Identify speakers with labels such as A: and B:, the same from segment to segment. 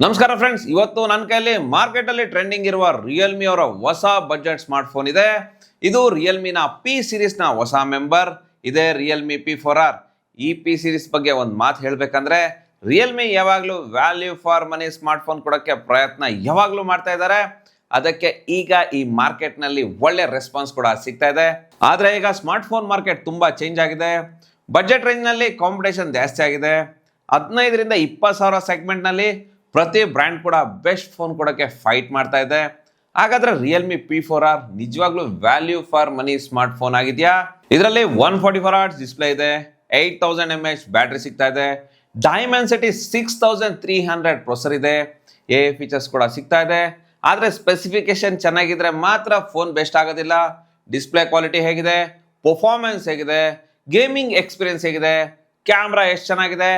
A: ನಮಸ್ಕಾರ ಫ್ರೆಂಡ್ಸ್, ಇವತ್ತು ನನ್ನ ಕೈಯಲ್ಲಿ ಮಾರ್ಕೆಟ್ ಅಲ್ಲಿ ಟ್ರೆಂಡಿಂಗ್ ಇರುವ ರಿಯಲ್ಮಿ ಅವರ ಹೊಸ ಬಜೆಟ್ ಸ್ಮಾರ್ಟ್ ಫೋನ್ ಇದೆ. ಇದು ರಿಯಲ್ಮಿನ ಪಿ ಸೀರೀಸ್ ನ ಹೊಸ ಮೆಂಬರ್ ಇದೆ, ರಿಯಲ್ಮಿ P4R. ಈ ಪಿ ಸೀರೀಸ್ ಬಗ್ಗೆ ಒಂದು ಮಾತು ಹೇಳ್ಬೇಕಂದ್ರೆ, ರಿಯಲ್ಮಿ ಯಾವಾಗಲೂ value for money smart phone ಕೊಡೋಕ್ಕೆ ಪ್ರಯತ್ನ ಯಾವಾಗಲೂ ಮಾಡ್ತಾ ಇದ್ದಾರೆ. ಅದಕ್ಕೆ ಈಗ ಈ ಮಾರ್ಕೆಟ್ ನಲ್ಲಿ ಒಳ್ಳೆ ರೆಸ್ಪಾನ್ಸ್ ಕೂಡ ಸಿಗ್ತಾ ಇದೆ. ಆದ್ರೆ ಈಗ ಸ್ಮಾರ್ಟ್ ಫೋನ್ ಮಾರ್ಕೆಟ್ ತುಂಬಾ ಚೇಂಜ್ ಆಗಿದೆ. ಬಜೆಟ್ ರೇಂಜ್ ನಲ್ಲಿ ಕಾಂಪಿಟೇಷನ್ ಜಾಸ್ತಿ ಆಗಿದೆ. 15 ರಿಂದ 20 ಸಾವಿರ ಸೆಗ್ಮೆಂಟ್ ನಲ್ಲಿ ಪ್ರತಿ ಬ್ರ್ಯಾಂಡ್ ಕೂಡ ಬೆಸ್ಟ್ ಫೋನ್ ಕೊಡೋಕ್ಕೆ ಫೈಟ್ ಮಾಡ್ತಾ ಇದೆ. ಹಾಗಾದ್ರೆ ರಿಯಲ್ಮಿ P4R ನಿಜವಾಗ್ಲೂ value for money smart phone ಆಗಿದೆಯಾ? ಇದರಲ್ಲಿ 144 Hz ಡಿಸ್ಪ್ಲೇ ಇದೆ, 8000 mAh ಬ್ಯಾಟ್ರಿ ಸಿಗ್ತಾ ಇದೆ, Dimensity 6300 ಪ್ರೊಸೆಸರ್ ಇದೆ, AI ಫೀಚರ್ಸ್ ಕೂಡ ಸಿಗ್ತಾ ಇದೆ. ಆದ್ರೆ ಸ್ಪೆಸಿಫಿಕೇಶನ್ ಚೆನ್ನಾಗಿದ್ರೆ ಮಾತ್ರ ಫೋನ್ ಬೆಸ್ಟ್ ಆಗೋದಿಲ್ಲ. ಡಿಸ್ಪ್ಲೇ ಕ್ವಾಲಿಟಿ ಹೇಗಿದೆ, ಪರ್ಫಾರ್ಮೆನ್ಸ್ ಹೇಗಿದೆ, ಗೇಮಿಂಗ್ ಎಕ್ಸ್ಪೀರಿಯನ್ಸ್ ಹೇಗಿದೆ, ಕ್ಯಾಮ್ರಾ ಎಷ್ಟು ಚೆನ್ನಾಗಿದೆ,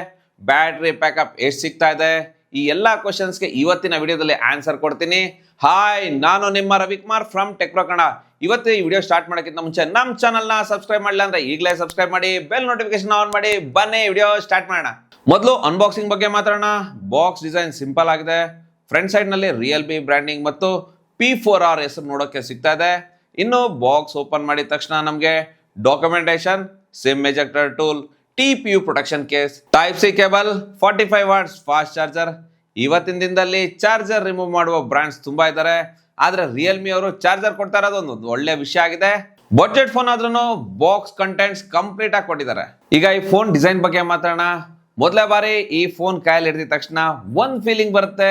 A: ಬ್ಯಾಟ್ರಿ ಬ್ಯಾಕಪ್ ಎಷ್ಟು ಸಿಗ್ತಾ ಇದೆ, ಈ ಎಲ್ಲ ಕ್ವಶನ್ಸ್ಗೆ ಇವತ್ತಿನ ವಿಡಿಯೋದಲ್ಲಿ ಆನ್ಸರ್ ಕೊಡ್ತೀನಿ. ಹಾಯ್, ನಾನು ನಿಮ್ಮ ರವಿಕುಮಾರ್ ಫ್ರಮ್ ಟೆಕ್ಪ್ರೋ ಕನ್ನಡ. ಇವತ್ತು ಈ ವಿಡಿಯೋ ಸ್ಟಾರ್ಟ್ ಮಾಡೋಕ್ಕಿಂತ ಮುಂಚೆ ನಮ್ಮ ಚಾನಲ್ನ ಸಬ್ಸ್ಕ್ರೈಬ್ ಮಾಡಲಿಲ್ಲ ಅಂದ್ರೆ ಈಗಲೇ ಸಬ್ಸ್ಕ್ರೈಬ್ ಮಾಡಿ, ಬೆಲ್ ನೋಟಿಫಿಕೇಶನ್ ಆನ್ ಮಾಡಿ. ಬನ್ನಿ ವಿಡಿಯೋ ಸ್ಟಾರ್ಟ್ ಮಾಡೋಣ. ಮೊದಲು ಅನ್ಬಾಕ್ಸಿಂಗ್ ಬಗ್ಗೆ ಮಾತಾಡೋಣ. ಬಾಕ್ಸ್ ಡಿಸೈನ್ ಸಿಂಪಲ್ ಆಗಿದೆ. ಫ್ರಂಟ್ ಸೈಡ್ ನಲ್ಲಿ ರಿಯಲ್ಮಿ ಬ್ರ್ಯಾಂಡಿಂಗ್ ಮತ್ತು P4R ಹೆಸರು ನೋಡೋಕೆ ಸಿಗ್ತಾ ಇದೆ. ಇನ್ನು ಬಾಕ್ಸ್ ಓಪನ್ ಮಾಡಿದ ತಕ್ಷಣ ನಮಗೆ documentation, sim ejector tool, TPU protection case, type C cable, 45 what's fast charger. ಇವತ್ತಿನ ದಿನದಲ್ಲಿ ಚಾರ್ಜರ್ ರಿಮೂವ್ ಮಾಡುವ ಬ್ರಾಂಡ್ಸ್ ತುಂಬಾ ಇದ್ದಾರೆ, ಆದ್ರೆ ರಿಯಲ್ಮಿ ಅವರು ಚಾರ್ಜರ್ ಕೊಡ್ತಾ ಇರೋದು ಒಂದು ಒಳ್ಳೆ ವಿಷಯ ಆಗಿದೆ. ಬಜೆಟ್ ಫೋನ್ ಆದ್ರೂ ಬಾಕ್ಸ್ ಕಂಟೆಂಟ್ಸ್ ಕಂಪ್ಲೀಟ್ ಆಗಿ ಕೊಟ್ಟಿದ್ದಾರೆ. ಈಗ ಈ ಫೋನ್ ಡಿಸೈನ್ ಬಗ್ಗೆ ಮಾತಾಡೋಣ. ಮೊದಲೇ ಬಾರಿ ಈ ಫೋನ್ ಕೈಯಲ್ಲಿ ಹಿಡಿದ ತಕ್ಷಣ ಒಂದ್ ಫೀಲಿಂಗ್ ಬರುತ್ತೆ,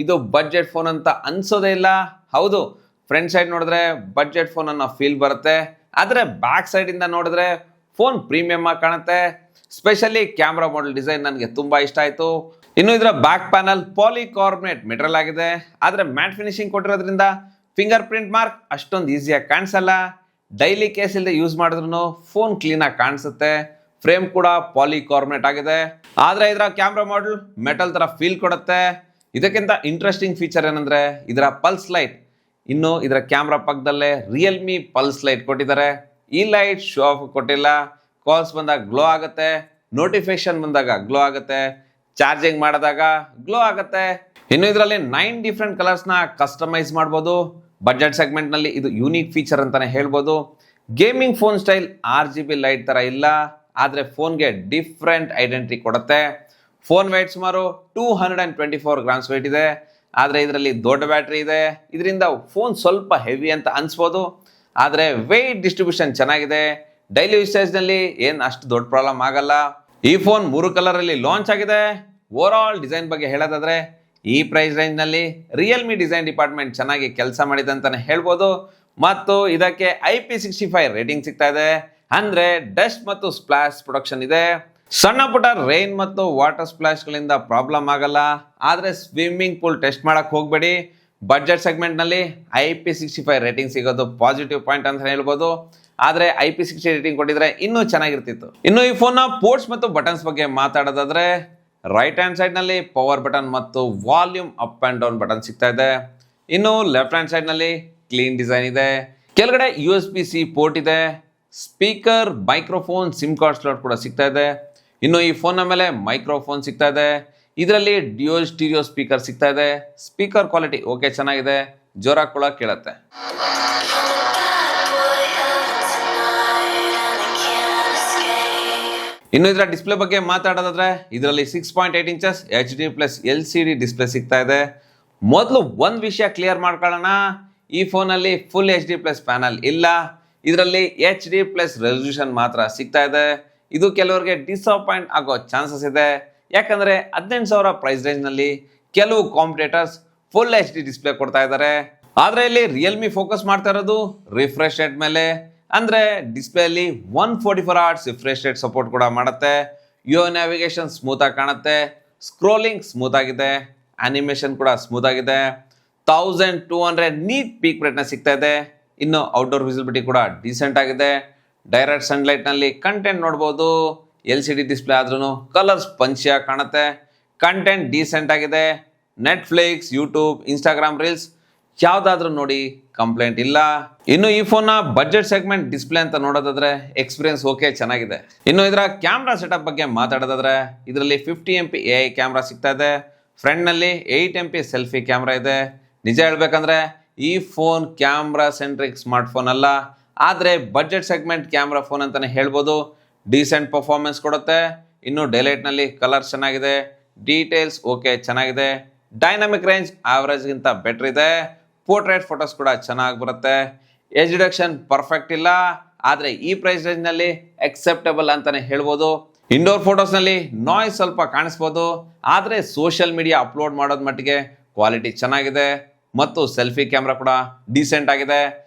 A: ಇದು ಬಜೆಟ್ ಫೋನ್ ಅಂತ ಅನ್ಸೋದೇ ಇಲ್ಲ. ಹೌದು, ಫ್ರಂಟ್ ಸೈಡ್ ನೋಡಿದ್ರೆ ಬಜೆಟ್ ಫೋನ್ ಅನ್ನೋ ಫೀಲ್ ಬರುತ್ತೆ, ಆದ್ರೆ ಬ್ಯಾಕ್ ಸೈಡ್ ಇಂದ ನೋಡಿದ್ರೆ ಫೋನ್ ಪ್ರೀಮಿಯಂ ಆಗಿ ಕಾಣುತ್ತೆ. ಸ್ಪೆಷಲಿ ಕ್ಯಾಮ್ರಾ ಮಾಡೆಲ್ ಡಿಸೈನ್ ನನಗೆ ತುಂಬಾ ಇಷ್ಟ ಆಯ್ತು. ಇನ್ನು ಇದರ ಬ್ಯಾಕ್ ಪ್ಯಾನಲ್ ಪಾಲಿಕಾರ್ಬನೇಟ್ ಮೆಟೀರಿಯಲ್ ಆಗಿದೆ, ಆದ್ರೆ ಮ್ಯಾಟ್ ಫಿನಿಶಿಂಗ್ ಕೊಟ್ಟಿರೋದ್ರಿಂದ ಫಿಂಗರ್ ಪ್ರಿಂಟ್ ಮಾರ್ಕ್ ಅಷ್ಟೊಂದು ಈಸಿಯಾಗಿ ಕಾಣಿಸಲ್ಲ. ಡೈಲಿ ಕೇಸ್ ಇಲ್ಲದೆ ಯೂಸ್ ಮಾಡಿದ್ರು ಫೋನ್ ಕ್ಲೀನ್ ಆಗಿ ಕಾಣಿಸುತ್ತೆ. ಫ್ರೇಮ್ ಕೂಡ ಪಾಲಿಕಾರ್ಬನೇಟ್ ಆಗಿದೆ, ಆದ್ರೆ ಇದರ ಕ್ಯಾಮ್ರಾ ಮಾಡೆಲ್ ಮೆಟಲ್ ತರ ಫೀಲ್ ಕೊಡುತ್ತೆ. ಇದಕ್ಕಿಂತ ಇಂಟ್ರೆಸ್ಟಿಂಗ್ ಫೀಚರ್ ಏನಂದ್ರೆ ಇದರ ಪಲ್ಸ್ ಲೈಟ್. ಇನ್ನು ಇದರ ಕ್ಯಾಮ್ರಾ ಪಕ್ಕದಲ್ಲೇ ರಿಯಲ್ಮಿ ಪಲ್ಸ್ ಲೈಟ್ ಕೊಟ್ಟಿದ್ದಾರೆ. ಈ ಲೈಟ್ ಶೋ ಆಫ್ ಕೊಟ್ಟಿಲ್ಲ. ಕಾಲ್ಸ್ ಬಂದಾಗ ಗ್ಲೋ ಆಗುತ್ತೆ, ನೋಟಿಫಿಕೇಶನ್ ಬಂದಾಗ ಗ್ಲೋ ಆಗುತ್ತೆ, ಚಾರ್ಜಿಂಗ್ ಮಾಡಿದಾಗ ಗ್ಲೋ ಆಗುತ್ತೆ. ಇನ್ನು ಇದರಲ್ಲಿ 9 ಡಿಫ್ರೆಂಟ್ ಕಲರ್ಸ್ ನ ಕಸ್ಟಮೈಸ್ ಮಾಡಬಹುದು. ಬಜೆಟ್ ಸೆಗ್ಮೆಂಟ್ ನಲ್ಲಿ ಇದು ಯೂನಿಕ್ ಫೀಚರ್ ಅಂತಾನೆ ಹೇಳ್ಬೋದು. Gaming phone style RGB light ತರ ಇಲ್ಲ, ಆದ್ರೆ ಫೋನ್ಗೆ ಡಿಫ್ರೆಂಟ್ ಐಡೆಂಟಿಟಿ ಕೊಡುತ್ತೆ. ಫೋನ್ ವೇಟ್ ಸುಮಾರು 224 ಗ್ರಾಮ್ಸ್ ವೇಟ್ ಇದೆ, ಆದ್ರೆ ಇದರಲ್ಲಿ ದೊಡ್ಡ ಬ್ಯಾಟ್ರಿ ಇದೆ. ಇದರಿಂದ ಫೋನ್ ಸ್ವಲ್ಪ ಹೆವಿ ಅಂತ ಅನ್ಸ್ಬೋದು, ಆದ್ರೆ ವೆಯ್ಟ್ ಡಿಸ್ಟ್ರಿಬ್ಯೂಷನ್ ಚೆನ್ನಾಗಿದೆ. ಡೈಲಿ ಯೂಸೇಜ್ ನಲ್ಲಿ ಏನ್ ಅಷ್ಟು ದೊಡ್ಡ ಪ್ರಾಬ್ಲಮ್ ಆಗಲ್ಲ. ಈ ಫೋನ್ 3 ಕಲರ್ ಅಲ್ಲಿ ಲಾಂಚ್ ಆಗಿದೆ. ಓವರ್ ಆಲ್ ಡಿಸೈನ್ ಬಗ್ಗೆ ಹೇಳೋದಾದ್ರೆ ಈ ಪ್ರೈಸ್ ರೇಂಜ್ ನಲ್ಲಿ ರಿಯಲ್ಮಿ ಡಿಸೈನ್ ಡಿಪಾರ್ಟ್ಮೆಂಟ್ ಚೆನ್ನಾಗಿ ಕೆಲಸ ಮಾಡಿದೆ ಅಂತಾನೆ ಹೇಳ್ಬೋದು. ಮತ್ತು ಇದಕ್ಕೆ IP65 ರೇಟಿಂಗ್ ಸಿಗ್ತಾ ಇದೆ, ಅಂದ್ರೆ ಡಸ್ಟ್ ಮತ್ತು ಸ್ಪ್ಲಾಶ್ ಪ್ರೊಟೆಕ್ಷನ್ ಇದೆ. ಸಣ್ಣ ಪುಟ್ಟ ರೈನ್ ಮತ್ತು ವಾಟರ್ ಸ್ಪ್ಲಾಶ್ ಗಳಿಂದ ಪ್ರಾಬ್ಲಮ್ ಆಗಲ್ಲ, ಆದ್ರೆ ಸ್ವಿಮ್ಮಿಂಗ್ ಪೂಲ್ ಟೆಸ್ಟ್ ಮಾಡಕ್ ಹೋಗ್ಬೇಡಿ. ಬಜೆಟ್ ಸೆಗ್ಮೆಂಟ್ ನಲ್ಲಿ IP65 ರೇಟಿಂಗ್ ಸಿಗೋದು ಪಾಸಿಟಿವ್ ಪಾಯಿಂಟ್ ಅಂತ ಹೇಳ್ಬೋದು, ಆದ್ರೆ IP60 ರೇಟಿಂಗ್ ಕೊಟ್ಟಿದ್ರೆ ಇನ್ನೂ ಚೆನ್ನಾಗಿರ್ತಿತ್ತು. ಇನ್ನು ಈ ಫೋನ್ ನ ಪೋರ್ಟ್ಸ್ ಮತ್ತು ಬಟನ್ಸ್ ಬಗ್ಗೆ ಮಾತಾಡೋದಾದ್ರೆ ರೈಟ್ ಹ್ಯಾಂಡ್ ಸೈಡ್ ನಲ್ಲಿ ಪವರ್ ಬಟನ್ ಮತ್ತು volume up and down button ಸಿಗ್ತಾ ಇದೆ. ಇನ್ನು ಲೆಫ್ಟ್ ಹ್ಯಾಂಡ್ ಸೈಡ್ ನಲ್ಲಿ ಕ್ಲೀನ್ ಡಿಸೈನ್ ಇದೆ. ಕೆಳಗಡೆ USB-C ಪೋರ್ಟ್ ಇದೆ. Speaker, microphone, sim card slot ಕೂಡ ಸಿಗ್ತಾ ಇದೆ. ಇನ್ನು ಈ ಫೋನ್ ನ ಮೇಲೆ ಮೈಕ್ರೋಫೋನ್ ಸಿಗ್ತಾ ಇದೆ. ಇದರಲ್ಲಿ ಡ್ಯುಯಲ್ ಸ್ಟೀರಿಯೋ ಸ್ಪೀಕರ್ ಸಿಗ್ತಾ ಇದೆ. ಸ್ಪೀಕರ್ ಕ್ವಾಲಿಟಿ ಓಕೆ ಚೆನ್ನಾಗಿದೆ, ಜೋರಾಗಿ ಕೂಡ ಕೇಳುತ್ತೆ. ಇನ್ನು ಇದರ ಡಿಸ್ಪ್ಲೇ ಬಗ್ಗೆ ಮಾತಾಡೋದಾದ್ರೆ ಇದರಲ್ಲಿ 6.8 ಇಂಚಸ್ HD+LCD ಡಿಸ್ಪ್ಲೇ ಸಿಗ್ತಾ ಇದೆ. ಮೊದಲು ಒಂದು ವಿಷಯ ಕ್ಲಿಯರ್ ಮಾಡ್ಕೊಳ್ಳೋಣ, ಈ ಫೋನಲ್ಲಿ ಫುಲ್ HD+ ಪ್ಯಾನಲ್ ಇಲ್ಲ. ಇದರಲ್ಲಿ HD+ ರೆಸಲ್ಯೂಷನ್ ಮಾತ್ರ ಸಿಗ್ತಾ ಇದೆ. ಇದು ಕೆಲವರಿಗೆ ಡಿಸಪಾಯಿಂಟ್ ಆಗೋ ಚಾನ್ಸಸ್ ಇದೆ, ಯಾಕಂದ್ರೆ 18,000 ಪ್ರೈಸ್ ರೇಂಜ್ ನಲ್ಲಿ ಕೆಲವು ಕಾಂಪಿಟೇಟರ್ಸ್ ಫುಲ್ HD ಡಿಸ್ಪ್ಲೇ ಕೊಡ್ತಾ ಇದ್ದಾರೆ. ಆದ್ರೆ ಇಲ್ಲಿ ರಿಯಲ್ಮಿ ಫೋಕಸ್ ಮಾಡ್ತಾ ಇರೋದು ರಿಫ್ರೆಶ್ ರೇಟ್ ಮೇಲೆ. ಅಂದ್ರೆ ಡಿಸ್ಪ್ಲೇ ಅಲ್ಲಿ 144 Hz ರಿಫ್ರೆಶ್ ರೇಟ್ ಸಪೋರ್ಟ್ ಕೂಡ ಮಾಡುತ್ತೆ. ಯೋ ನ್ಯಾವಿಗೇಷನ್ ಸ್ಮೂತ್ ಆಗಿ ಕಾಣುತ್ತೆ, ಸ್ಕ್ರೋಲಿಂಗ್ ಸ್ಮೂತ್ ಆಗಿದೆ, ಅನಿಮೇಷನ್ ಕೂಡ ಸ್ಮೂತ್ ಆಗಿದೆ. 1200 ನೀಟ್ ಪೀಕ್ ಬ್ರೈಟ್ನೆಸ್ ಸಿಗ್ತಾ ಇದೆ. ಇನ್ನು ಔಟ್ಡೋರ್ ವಿಸಿಬಿಲಿಟಿ ಕೂಡ ಡೀಸೆಂಟ್ ಆಗಿದೆ. ಡೈರೆಕ್ಟ್ ಸನ್ಲೈಟ್ ನಲ್ಲಿ ಕಂಟೆಂಟ್ ನೋಡಬಹುದು. LCD ಡಿಸ್ಪ್ಲೇ ಆದ್ರೂ ಕಲರ್ಸ್ ಪಂಚಿಯಾಗಿ ಕಾಣುತ್ತೆ. ಕಂಟೆಂಟ್ ಡೀಸೆಂಟ್ ಆಗಿದೆ. ನೆಟ್ಫ್ಲಿಕ್ಸ್, ಯೂಟ್ಯೂಬ್, ಇನ್ಸ್ಟಾಗ್ರಾಮ್ ರೀಲ್ಸ್ ಯಾವ್ದಾದ್ರೂ ನೋಡಿ ಕಂಪ್ಲೇಂಟ್ ಇಲ್ಲ. ಇನ್ನು ಈ ಫೋನ್ ನ ಬಜೆಟ್ ಸೆಗ್ಮೆಂಟ್ ಡಿಸ್ಪ್ಲೇ ಅಂತ ನೋಡೋದಾದ್ರೆ ಎಕ್ಸ್ಪೀರಿಯನ್ಸ್ ಓಕೆ ಚೆನ್ನಾಗಿದೆ. ಇನ್ನು ಇದರ ಕ್ಯಾಮ್ರಾ ಸೆಟಪ್ ಬಗ್ಗೆ ಮಾತಾಡೋದಾದ್ರೆ ಇದರಲ್ಲಿ 50 MP AI ಕ್ಯಾಮ್ರಾ ಸಿಗ್ತಾ ಇದೆ. ಫ್ರಂಟ್ನಲ್ಲಿ 8 MP ಸೆಲ್ಫಿ ಕ್ಯಾಮ್ರಾ ಇದೆ. ನಿಜ ಹೇಳ್ಬೇಕಂದ್ರೆ ಈ ಫೋನ್ ಕ್ಯಾಮ್ರಾ ಸೆಂಟ್ರಿಕ್ ಸ್ಮಾರ್ಟ್ಫೋನ್ ಅಲ್ಲ, ಆದರೆ ಬಜೆಟ್ ಸೆಗ್ಮೆಂಟ್ ಕ್ಯಾಮ್ರಾ ಫೋನ್ ಅಂತಲೇ ಹೇಳ್ಬೋದು. ಡೀಸೆಂಟ್ ಪರ್ಫಾರ್ಮೆನ್ಸ್ ಕೊಡುತ್ತೆ. ಇನ್ನು ಡೈಲೈಟ್ನಲ್ಲಿ ಕಲರ್ ಚೆನ್ನಾಗಿದೆ, ಡೀಟೇಲ್ಸ್ ಓಕೆ ಚೆನ್ನಾಗಿದೆ, ಡೈನಾಮಿಕ್ ರೇಂಜ್ ಆವ್ರೇಜ್ಗಿಂತ ಬೆಟರ್ ಇದೆ, ಪೋರ್ಟ್ರೇಟ್ ಫೋಟೋಸ್ ಕೂಡ ಚೆನ್ನಾಗಿ ಬರುತ್ತೆ. ಏಜ್ ರಿಡಕ್ಷನ್ ಪರ್ಫೆಕ್ಟ್ ಇಲ್ಲ, ಆದರೆ ಈ ಪ್ರೈಸ್ ರೇಂಜ್ನಲ್ಲಿ ಎಕ್ಸೆಪ್ಟಬಲ್ ಅಂತಲೇ ಹೇಳ್ಬೋದು. ಇಂಡೋರ್ ಫೋಟೋಸ್ನಲ್ಲಿ ನಾಯ್ಸ್ ಸ್ವಲ್ಪ ಕಾಣಿಸ್ಬೋದು, ಆದರೆ ಸೋಷಿಯಲ್ ಮೀಡಿಯಾ ಅಪ್ಲೋಡ್ ಮಾಡೋದ್ ಮಟ್ಟಿಗೆ ಕ್ವಾಲಿಟಿ ಚೆನ್ನಾಗಿದೆ ಮತ್ತು ಸೆಲ್ಫಿ ಕ್ಯಾಮ್ರಾ ಕೂಡ ಡೀಸೆಂಟ್ ಆಗಿದೆ.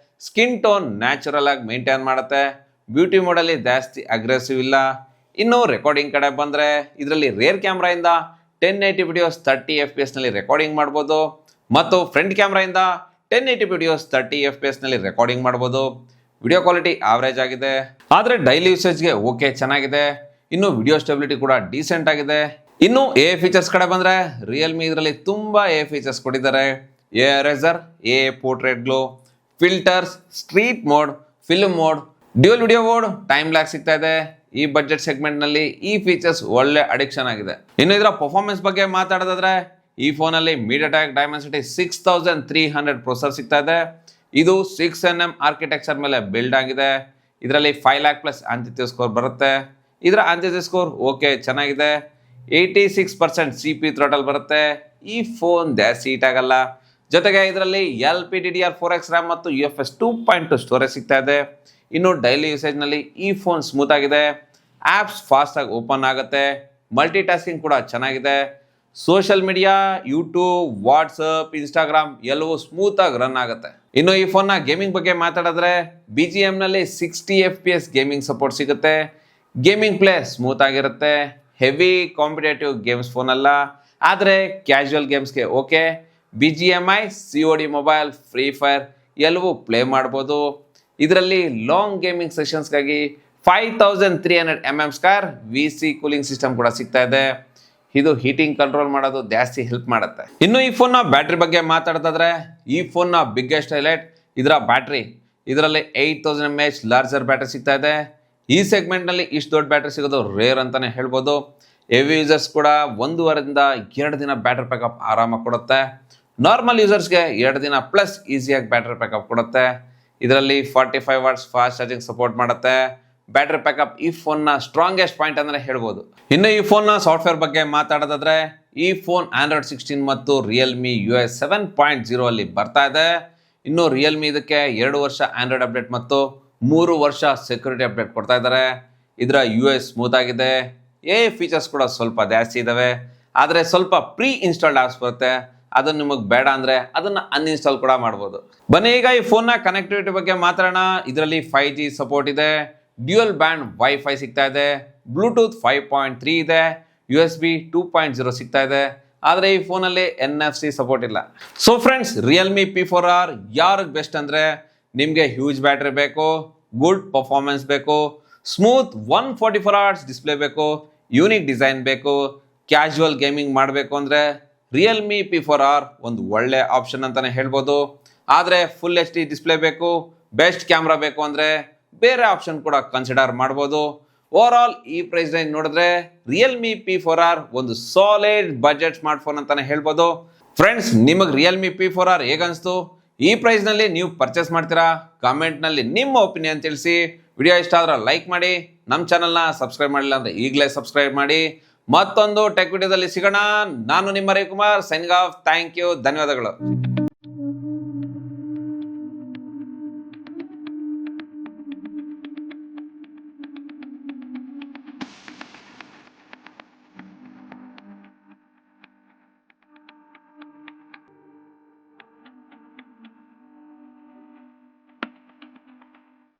A: ಸ್ಕಿನ್ ಟೋನ್ ನ್ಯಾಚುರಲ್ ಆಗಿ ಮೇಂಟೈನ್ ಮಾಡುತ್ತೆ. ಬ್ಯೂಟಿ ಮೋಡಲ್ಲಿ ಜಾಸ್ತಿ ಅಗ್ರೆಸಿವ್ ಇಲ್ಲ. ಇನ್ನು ರೆಕಾರ್ಡಿಂಗ್ ಕಡೆ ಬಂದರೆ ಇದರಲ್ಲಿ ರೇರ್ ಕ್ಯಾಮ್ರಾಯಿಂದ 1080 ವಿಡಿಯೋಸ್ 30 FPS ನಲ್ಲಿ ರೆಕಾರ್ಡಿಂಗ್ ಮಾಡ್ಬೋದು ಮತ್ತು ಫ್ರಂಟ್ ಕ್ಯಾಮ್ರಾಯಿಂದ 1080 ವಿಡಿಯೋಸ್ 30 FPS ನಲ್ಲಿ ರೆಕಾರ್ಡಿಂಗ್ ಮಾಡ್ಬೋದು. ವಿಡಿಯೋ ಕ್ವಾಲಿಟಿ ಆವರೇಜ್ ಆಗಿದೆ, ಆದರೆ ಡೈಲಿ ಯೂಸೇಜ್ಗೆ ಓಕೆ ಚೆನ್ನಾಗಿದೆ. ಇನ್ನು ವಿಡಿಯೋ ಸ್ಟೆಬಿಲಿಟಿ ಕೂಡ ಡೀಸೆಂಟ್ ಆಗಿದೆ. ಇನ್ನು ಎ ಫೀಚರ್ಸ್ ಕಡೆ ಬಂದರೆ ರಿಯಲ್ಮಿ ಇದರಲ್ಲಿ ತುಂಬ ಎ ಫೀಚರ್ಸ್ ಕೊಟ್ಟಿದ್ದಾರೆ. AI eraser, AI portrait glow, filters, street mode, film mode, dual video mode, time ಲ್ಯಾಗ್ ಸಿಗ್ತಾ ಇದೆ. ಈ ಬಜೆಟ್ ಸೆಗ್ಮೆಂಟ್ನಲ್ಲಿ ಈ ಫೀಚರ್ಸ್ ಒಳ್ಳೆ ಅಡಿಕ್ಷನ್ ಆಗಿದೆ. ಇನ್ನು ಇದರ ಪರ್ಫಾರ್ಮೆನ್ಸ್ ಬಗ್ಗೆ ಮಾತಾಡೋದಾದ್ರೆ ಈ ಫೋನಲ್ಲಿ MediaTek Dimensity 6300 ಪ್ರೊಸೆಸರ್ ಸಿಗ್ತಾ ಇದೆ. ಇದು 6nm ಆರ್ಕಿಟೆಕ್ಚರ್ ಮೇಲೆ ಬಿಲ್ಡ್ ಆಗಿದೆ. ಇದರಲ್ಲಿ 5 lakh ಪ್ಲಸ್ ಆಂತಿಥ್ಯ ಸ್ಕೋರ್ ಬರುತ್ತೆ. ಇದರ ಆಂತಿಥ್ಯ ಸ್ಕೋರ್ ಓಕೆ ಚೆನ್ನಾಗಿದೆ. 86% CPU ಥ್ರಾಟಲ್ ಬರುತ್ತೆ. ಈ ಫೋನ್ ಜಾಸ್ತಿ ಹೀಟ್ ಆಗಲ್ಲ. ಜೊತೆಗೆ ಇದರಲ್ಲಿ LPDDR4X ರ್ಯಾಮ್ ಮತ್ತು UFS 2.2 ಸ್ಟೋರೇಜ್ ಸಿಗ್ತಾ ಇದೆ. ಇನ್ನು ಡೈಲಿ ಯೂಸೇಜ್ನಲ್ಲಿ ಈ ಫೋನ್ ಸ್ಮೂತ್ ಆಗಿದೆ. ಆ್ಯಪ್ಸ್ ಫಾಸ್ಟಾಗಿ ಓಪನ್ ಆಗುತ್ತೆ. ಮಲ್ಟಿ ಟಾಸ್ಕಿಂಗ್ ಕೂಡ ಚೆನ್ನಾಗಿದೆ. Social media, YouTube, WhatsApp, Instagram ಎಲ್ಲವೂ ಸ್ಮೂತಾಗಿ ರನ್ ಆಗುತ್ತೆ. ಇನ್ನು ಈ ಫೋನ್ನ ಗೇಮಿಂಗ್ ಬಗ್ಗೆ ಮಾತಾಡಿದ್ರೆ BGMನಲ್ಲಿ 60 FPS ಗೇಮಿಂಗ್ ಸಪೋರ್ಟ್ ಸಿಗುತ್ತೆ. ಗೇಮಿಂಗ್ ಪ್ಲೇ ಸ್ಮೂತ್ ಆಗಿರುತ್ತೆ. ಹೆವಿ ಕಾಂಪಿಟೇಟಿವ್ ಗೇಮ್ಸ್ ಫೋನ್ ಅಲ್ಲ, ಆದರೆ ಕ್ಯಾಶುವಲ್ ಗೇಮ್ಸ್ಗೆ okay. BGMI, COD mobile, free fire ಎಲ್ಲವೂ ಪ್ಲೇ ಮಾಡ್ಬೋದು. ಇದರಲ್ಲಿ ಲಾಂಗ್ ಗೇಮಿಂಗ್ ಸೆಷನ್ಸ್ಗಾಗಿ 5300 mm square VC cooling system ಕೂಡ ಸಿಗ್ತಾ ಇದೆ. ಇದು ಹೀಟಿಂಗ್ ಕಂಟ್ರೋಲ್ ಮಾಡೋದು ಜಾಸ್ತಿ ಹೆಲ್ಪ್ ಮಾಡುತ್ತೆ. ಇನ್ನು ಈ ಫೋನ್ನ ಬ್ಯಾಟ್ರಿ ಬಗ್ಗೆ ಮಾತಾಡ್ತಾದ್ರೆ ಈ ಫೋನ್ನ ಬಿಗ್ಗೆಸ್ಟ್ ಹೈಲೈಟ್ ಇದರ ಬ್ಯಾಟ್ರಿ. ಇದರಲ್ಲಿ 8000 mAh ಲಾರ್ಜರ್ ಬ್ಯಾಟ್ರಿ ಸಿಗ್ತಾ ಇದೆ. ಈ ಸೆಗ್ಮೆಂಟ್ನಲ್ಲಿ ಇಷ್ಟು ದೊಡ್ಡ ಬ್ಯಾಟ್ರಿ ಸಿಗೋದು ರೇರ್ ಅಂತಲೇ ಹೇಳ್ಬೋದು. ಹೆವಿ ಯೂಸರ್ಸ್ ಕೂಡ 1.5ರಿಂದ 2 ದಿನ ಬ್ಯಾಟ್ರಿ ಬ್ಯಾಕಪ್ ಆರಾಮಾಗಿ ಕೊಡುತ್ತೆ. ನಾರ್ಮಲ್ ಯೂಸರ್ಸ್ಗೆ 2 ದಿನ ಪ್ಲಸ್ ಈಸಿಯಾಗಿ ಬ್ಯಾಟ್ರಿ ಬ್ಯಾಕಪ್ ಕೊಡುತ್ತೆ. ಇದರಲ್ಲಿ 45 ವಾಟ್ಸ್ ಫಾಸ್ಟ್ ಚಾರ್ಜಿಂಗ್ ಸಪೋರ್ಟ್ ಮಾಡುತ್ತೆ. ಬ್ಯಾಟ್ರಿ ಬ್ಯಾಕಪ್ ಈ ಫೋನ್ನ ಸ್ಟ್ರಾಂಗೆಸ್ಟ್ ಪಾಯಿಂಟ್ ಅಂದರೆ ಹೇಳ್ಬೋದು. ಇನ್ನು ಈ ಫೋನ್ನ ಸಾಫ್ಟ್ವೇರ್ ಬಗ್ಗೆ ಮಾತಾಡೋದಾದ್ರೆ ಈ ಫೋನ್ Android 16 ಮತ್ತು ರಿಯಲ್ಮಿ US 7.0 ಅಲ್ಲಿ ಬರ್ತಾ ಇದೆ. ಇನ್ನು ರಿಯಲ್ಮಿ ಇದಕ್ಕೆ 2 ವರ್ಷ ಆಂಡ್ರಾಯ್ಡ್ ಅಪ್ಡೇಟ್ ಮತ್ತು 3 ವರ್ಷ ಸೆಕ್ಯೂರಿಟಿ ಅಪ್ಡೇಟ್ ಕೊಡ್ತಾ ಇದ್ದಾರೆ. ಇದರ US ಸ್ಮೂತ್ ಆಗಿದೆ. ಫೀಚರ್ಸ್ ಕೂಡ ಸ್ವಲ್ಪ ಜಾಸ್ತಿ ಇದಾವೆ, ಆದರೆ ಸ್ವಲ್ಪ ಪ್ರೀ ಇನ್ಸ್ಟಾಲ್ಡ್ ಆಪ್ಸ್ ಬರುತ್ತೆ. ಅದನ್ನು ನಿಮಗೆ ಬೇಡ ಅಂದರೆ ಅದನ್ನು ಅನ್ಇನ್ಸ್ಟಾಲ್ ಕೂಡ ಮಾಡ್ಬೋದು. ಬನ್ನಿ ಈಗ ಈ ಫೋನ್ನ ಕನೆಕ್ಟಿವಿಟಿ ಬಗ್ಗೆ ಮಾತಾಡೋಣ. ಇದರಲ್ಲಿ 5G ಸಪೋರ್ಟ್ ಇದೆ, ಡ್ಯೂಯಲ್ ಬ್ಯಾಂಡ್ ವೈಫೈ ಸಿಗ್ತಾ ಇದೆ, ಬ್ಲೂಟೂತ್ 5.3 ಇದೆ, USB 2.0 ಸಿಗ್ತಾ ಇದೆ. ಆದರೆ ಈ ಫೋನಲ್ಲಿ NFC ಸಪೋರ್ಟ್ ಇಲ್ಲ. ಸೊ ಫ್ರೆಂಡ್ಸ್, ರಿಯಲ್ಮಿ P4R ಯಾರಿಗೆ ಬೆಸ್ಟ್ ಅಂದರೆ ನಿಮಗೆ ಹ್ಯೂಜ್ ಬ್ಯಾಟ್ರಿ ಬೇಕು, ಗುಡ್ ಪರ್ಫಾರ್ಮೆನ್ಸ್ ಬೇಕು, ಸ್ಮೂತ್ 144 Hz ಡಿಸ್ಪ್ಲೇ ಬೇಕು, ಯೂನಿಕ್ ಡಿಸೈನ್ ಬೇಕು, ಕ್ಯಾಶುವಲ್ ಗೇಮಿಂಗ್ ಮಾಡಬೇಕು ಅಂದರೆ ರಿಯಲ್ಮಿ P4R ಒಂದು ಒಳ್ಳೆ ಆಪ್ಷನ್ ಅಂತಲೇ ಹೇಳ್ಬೋದು. ಆದರೆ ಫುಲ್ HD ಡಿಸ್ಪ್ಲೇ ಬೇಕು, ಬೆಸ್ಟ್ ಕ್ಯಾಮ್ರಾ ಬೇಕು ಅಂದರೆ ಬೇರೆ ಆಪ್ಷನ್ ಕೂಡ ಕನ್ಸಿಡರ್ ಮಾಡ್ಬೋದು. ಓವರ್ ಆಲ್ ಈ ಪ್ರೈಸ್ ರೇಂಜ್ ನೋಡಿದ್ರೆ ರಿಯಲ್ಮಿ P4R ಒಂದು ಸಾಲಿಡ್ ಬಜೆಟ್ ಸ್ಮಾರ್ಟ್ಫೋನ್ ಅಂತಾನೆ ಹೇಳ್ಬೋದು. ಫ್ರೆಂಡ್ಸ್, ನಿಮಗೆ ರಿಯಲ್ಮಿ P4R ಹೇಗನ್ನಿಸ್ತು? ಈ ಪ್ರೈಸ್ನಲ್ಲಿ ನೀವು ಪರ್ಚೇಸ್ ಮಾಡ್ತೀರಾ? ಕಾಮೆಂಟ್ನಲ್ಲಿ ನಿಮ್ಮ ಒಪಿನಿಯನ್ ತಿಳಿಸಿ. ವಿಡಿಯೋ ಇಷ್ಟ ಆದ್ರೆ ಲೈಕ್ ಮಾಡಿ, ನಮ್ಮ ಚಾನಲ್ನ ಸಬ್ಸ್ಕ್ರೈಬ್ ಮಾಡಿಲ್ಲ ಅಂದರೆ ಈಗಲೇ ಸಬ್ಸ್ಕ್ರೈಬ್ ಮಾಡಿ. ಮತ್ತೊಂದು ಟೆಕ್ ವಿಡಿಯೋದಲ್ಲಿ ಸಿಗೋಣ. ನಾನು ನಿಮ್ಮ Ravikumar, signing off. Thank you, ಧನ್ಯವಾದಗಳು.